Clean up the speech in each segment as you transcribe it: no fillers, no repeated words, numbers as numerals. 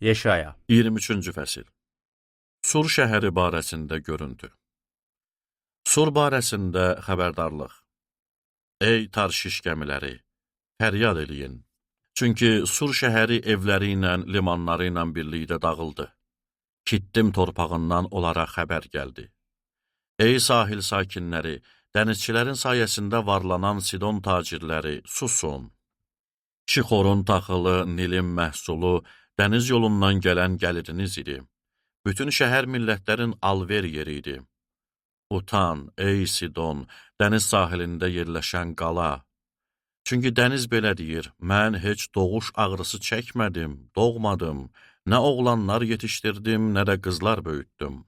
Yeşaya 23-cü fəsil. Sur şəhəri barəsində görüntü. Sur barəsində xəbərdarlıq. Ey Tarşiş gəmiləri, fəryad eləyin. Çünki Sur şəhəri evləri ilə, limanları ilə birlikdə dağıldı. Kittim torpağından onlara xəbər gəldi. Ey sahil sakinləri, dənizçilərin sayəsində varlanan Sidon tacirləri, susun. Şixorun taxılı, Nilin məhsulu, dəniz yolundan gələn gəliriniz idi. Bütün şəhər millətlərin alver yeri idi. Utan, ey Sidon, dəniz sahilində yerləşən qala. Çünki dəniz belə deyir, mən heç doğuş ağrısı çəkmədim, doğmadım, nə oğlanlar yetişdirdim, nə də qızlar böyütdüm.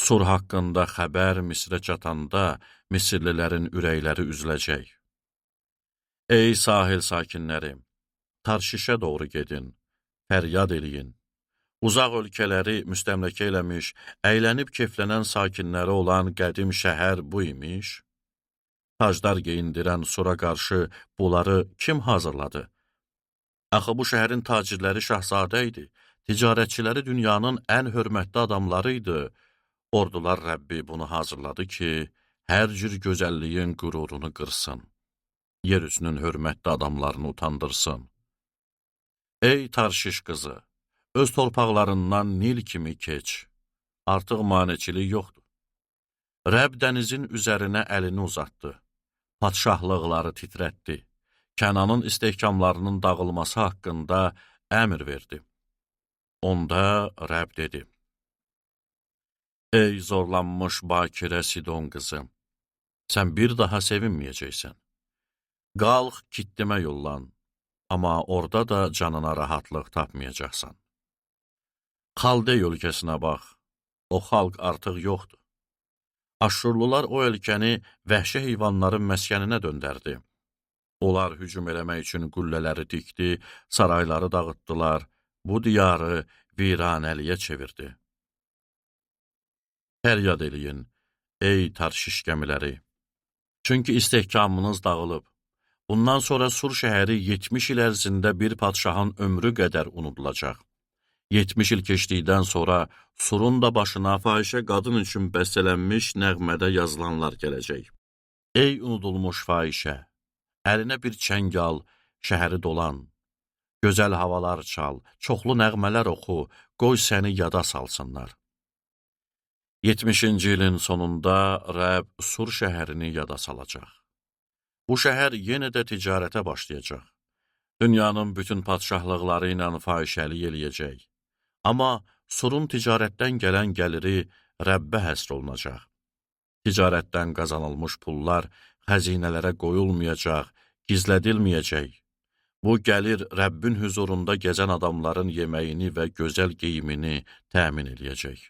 Sur haqqında xəbər Misrə çatanda, Misirlilərin ürəkləri üzüləcək. Ey sahil sakinləri, Tarşişə doğru gedin, fəryad eləyin. Uzaq ölkələri müstəmləkə eləmiş, əylənib keflənən sakinləri olan qədim şəhər bu imiş. Taclar geyindirən Sura qarşı bunları kim hazırladı? Axı bu şəhərin tacirləri şahzadə idi, ticarətçiləri dünyanın ən hörmətli adamları idi. Ordular Rəbbi bunu hazırladı ki, hər cür gözəlliyin qürurunu qırsın, yer üzünün hörmətli adamlarını utandırsın. Ey Tarşiş qızı, öz torpaqlarından Nil kimi keç, artıq maneçilik yoxdur. Rəbb dənizin üzərinə əlini uzatdı, padşahlıqları titrətdi, Kənanın istehkamlarının dağılması haqqında əmr verdi. Onda Rəbb dedi, ey zorlanmış bakirə Sidon qızı, sən bir daha sevinməyəcəksən. Qalx, Kittimə yollan, amma orada da canına rahatlıq tapmayacaqsan. Xaldey ölkəsinə bax, o xalq artıq yoxdur. Aşşurlular o ölkəni vəhşi heyvanların məskəninə döndərdi. Onlar hücum eləmək üçün qüllələri dikdi, sarayları dağıtdılar, bu diyarı viranəliyə çevirdi. Fəryad eləyin, ey Tarşiş gəmiləri, çünki istehkamınız dağılıb. Bundan sonra Sur şəhəri 70 il ərzində bir padşahın ömrü qədər unudulacaq. 70 il keçdikdən sonra Surun da başına fahişə qadın üçün bəstələnmiş nəğmədə yazılanlar gələcək. Ey unudulmuş fahişə, əlinə bir çəng al, şəhəri dolan. Gözəl havalar çal, çoxlu nəğmələr oxu, qoy səni yada salsınlar. 70-ci ilin sonunda Rəbb Sur şəhərini yada salacaq. Bu şəhər yenə də ticarətə başlayacaq. Dünyanın bütün padşahlıqları ilə fahişəlik eləyəcək. Amma Surun ticarətdən gələn gəliri Rəbbə həsr olunacaq. Ticarətdən qazanılmış pullar xəzinələrə qoyulmayacaq, gizlədilməyəcək. Bu gəlir Rəbbin hüzurunda gəzən adamların yeməyini və gözəl geyimini təmin eləyəcək.